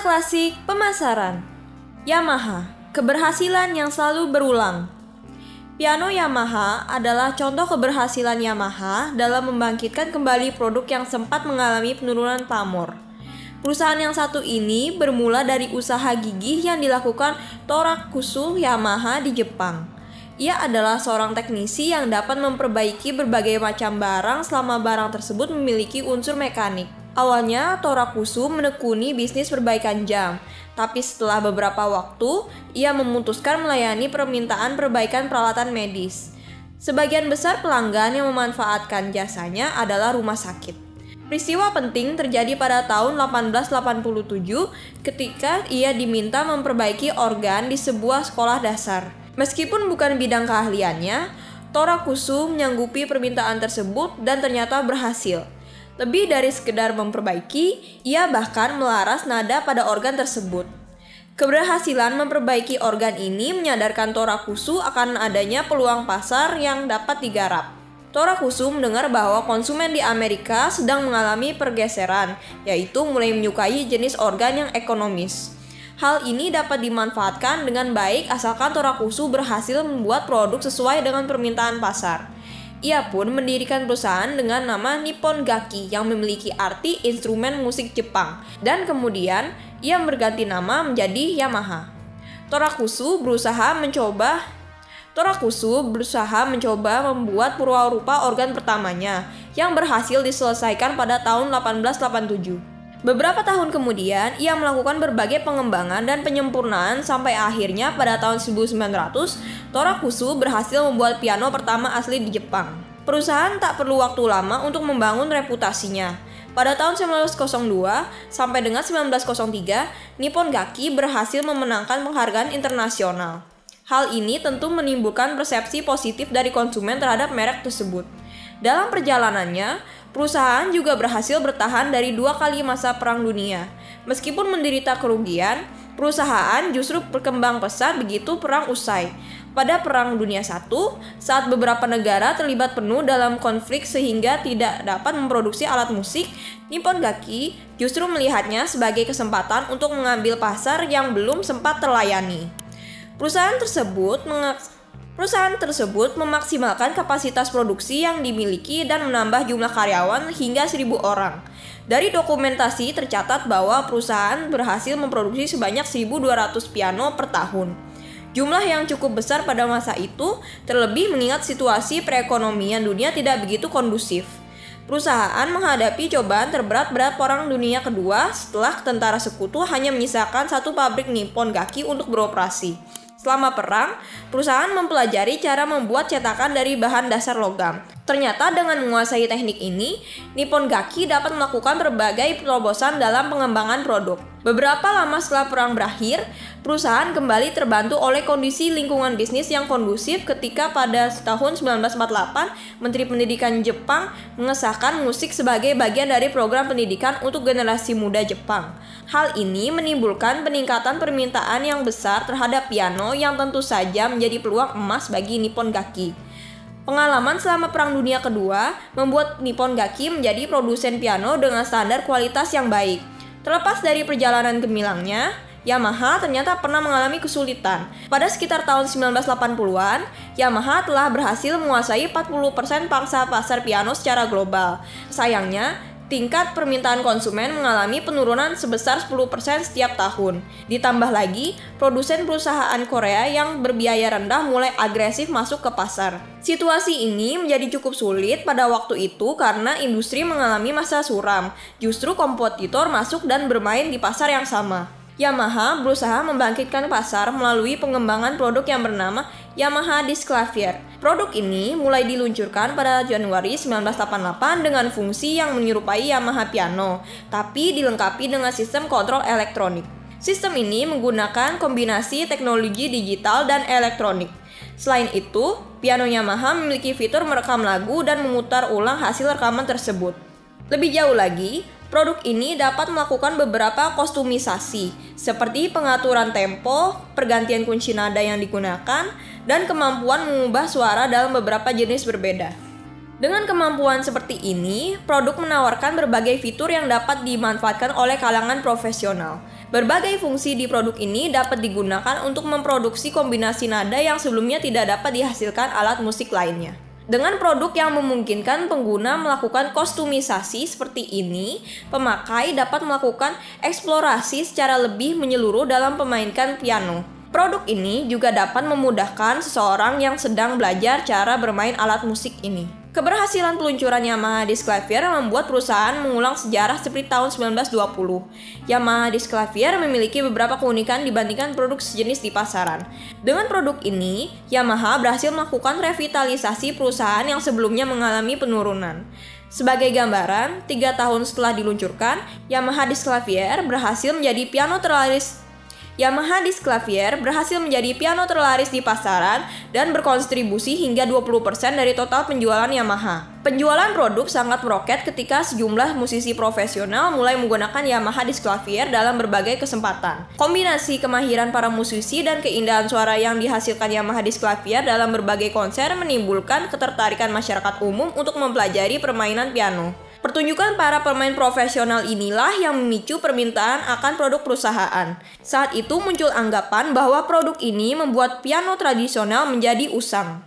klasik pemasaran. Yamaha, keberhasilan yang selalu berulang. Piano Yamaha adalah contoh keberhasilan Yamaha dalam membangkitkan kembali produk yang sempat mengalami penurunan pamor. Perusahaan yang satu ini bermula dari usaha gigih yang dilakukan Torakusu Yamaha di Jepang. Ia adalah seorang teknisi yang dapat memperbaiki berbagai macam barang selama barang tersebut memiliki unsur mekanik. Awalnya, Torakusu menekuni bisnis perbaikan jam, tapi setelah beberapa waktu, ia memutuskan melayani permintaan perbaikan peralatan medis. Sebagian besar pelanggan yang memanfaatkan jasanya adalah rumah sakit. Peristiwa penting terjadi pada tahun 1887 ketika ia diminta memperbaiki organ di sebuah sekolah dasar. Meskipun bukan bidang keahliannya, Torakusu menyanggupi permintaan tersebut dan ternyata berhasil. Lebih dari sekedar memperbaiki, ia bahkan melaras nada pada organ tersebut. Keberhasilan memperbaiki organ ini menyadarkan Torakusu akan adanya peluang pasar yang dapat digarap. Torakusu mendengar bahwa konsumen di Amerika sedang mengalami pergeseran, yaitu mulai menyukai jenis organ yang ekonomis. Hal ini dapat dimanfaatkan dengan baik asalkan Torakusu berhasil membuat produk sesuai dengan permintaan pasar. Ia pun mendirikan perusahaan dengan nama Nippon Gakki yang memiliki arti instrumen musik Jepang, dan kemudian ia berganti nama menjadi Yamaha. Torakusu berusaha mencoba membuat purwarupa organ pertamanya yang berhasil diselesaikan pada tahun 1887. Beberapa tahun kemudian, ia melakukan berbagai pengembangan dan penyempurnaan sampai akhirnya pada tahun 1900, Torakusu berhasil membuat piano pertama asli di Jepang. Perusahaan tak perlu waktu lama untuk membangun reputasinya. Pada tahun 1902 sampai dengan 1903, Nippon Gakki berhasil memenangkan penghargaan internasional. Hal ini tentu menimbulkan persepsi positif dari konsumen terhadap merek tersebut. Dalam perjalanannya, perusahaan juga berhasil bertahan dari 2 kali masa Perang Dunia. Meskipun menderita kerugian, perusahaan justru berkembang pesat begitu perang usai. Pada Perang Dunia I, saat beberapa negara terlibat penuh dalam konflik sehingga tidak dapat memproduksi alat musik, Nippon Gakki justru melihatnya sebagai kesempatan untuk mengambil pasar yang belum sempat terlayani. Perusahaan tersebut memaksimalkan kapasitas produksi yang dimiliki dan menambah jumlah karyawan hingga 1.000 orang. Dari dokumentasi tercatat bahwa perusahaan berhasil memproduksi sebanyak 1.200 piano per tahun. Jumlah yang cukup besar pada masa itu, terlebih mengingat situasi perekonomian dunia tidak begitu kondusif. Perusahaan menghadapi cobaan terberat pada Perang Dunia Kedua setelah tentara sekutu hanya menyisakan 1 pabrik Nippon Gakki untuk beroperasi. Selama perang, perusahaan mempelajari cara membuat cetakan dari bahan dasar logam. Ternyata dengan menguasai teknik ini, Nippon Gakki dapat melakukan berbagai terobosan dalam pengembangan produk. Beberapa lama setelah perang berakhir, perusahaan kembali terbantu oleh kondisi lingkungan bisnis yang kondusif ketika pada tahun 1948, Menteri Pendidikan Jepang mengesahkan musik sebagai bagian dari program pendidikan untuk generasi muda Jepang. Hal ini menimbulkan peningkatan permintaan yang besar terhadap piano yang tentu saja menjadi peluang emas bagi Nippon Gakki. Pengalaman selama Perang Dunia Kedua membuat Nippon Gakki menjadi produsen piano dengan standar kualitas yang baik. Terlepas dari perjalanan gemilangnya, Yamaha ternyata pernah mengalami kesulitan. Pada sekitar tahun 1980-an, Yamaha telah berhasil menguasai 40% pangsa pasar piano secara global. Sayangnya, tingkat permintaan konsumen mengalami penurunan sebesar 10% setiap tahun. Ditambah lagi, produsen perusahaan Korea yang berbiaya rendah mulai agresif masuk ke pasar. Situasi ini menjadi cukup sulit pada waktu itu karena industri mengalami masa suram. Justru kompetitor masuk dan bermain di pasar yang sama. Yamaha berusaha membangkitkan pasar melalui pengembangan produk yang bernama Yamaha Disc Clavier. Produk ini mulai diluncurkan pada Januari 1988 dengan fungsi yang menyerupai Yamaha Piano, tapi dilengkapi dengan sistem kontrol elektronik. Sistem ini menggunakan kombinasi teknologi digital dan elektronik. Selain itu, piano Yamaha memiliki fitur merekam lagu dan memutar ulang hasil rekaman tersebut. Lebih jauh lagi, produk ini dapat melakukan beberapa kostumisasi, seperti pengaturan tempo, pergantian kunci nada yang digunakan, dan kemampuan mengubah suara dalam beberapa jenis berbeda. Dengan kemampuan seperti ini, produk menawarkan berbagai fitur yang dapat dimanfaatkan oleh kalangan profesional. Berbagai fungsi di produk ini dapat digunakan untuk memproduksi kombinasi nada yang sebelumnya tidak dapat dihasilkan alat musik lainnya. Dengan produk yang memungkinkan pengguna melakukan kostumisasi seperti ini, pemakai dapat melakukan eksplorasi secara lebih menyeluruh dalam memainkan piano. Produk ini juga dapat memudahkan seseorang yang sedang belajar cara bermain alat musik ini. Keberhasilan peluncuran Yamaha Disc Clavier membuat perusahaan mengulang sejarah seperti tahun 1920. Yamaha Disc Clavier memiliki beberapa keunikan dibandingkan produk sejenis di pasaran. Dengan produk ini, Yamaha berhasil melakukan revitalisasi perusahaan yang sebelumnya mengalami penurunan. Sebagai gambaran, 3 tahun setelah diluncurkan, Yamaha Disc Clavier berhasil menjadi piano terlaris di pasaran dan berkontribusi hingga 20% dari total penjualan Yamaha. Penjualan produk sangat meroket ketika sejumlah musisi profesional mulai menggunakan Yamaha Disc Clavier dalam berbagai kesempatan. Kombinasi kemahiran para musisi dan keindahan suara yang dihasilkan Yamaha Disc Clavier dalam berbagai konser menimbulkan ketertarikan masyarakat umum untuk mempelajari permainan piano. Pertunjukan para pemain profesional inilah yang memicu permintaan akan produk perusahaan. Saat itu muncul anggapan bahwa produk ini membuat piano tradisional menjadi usang.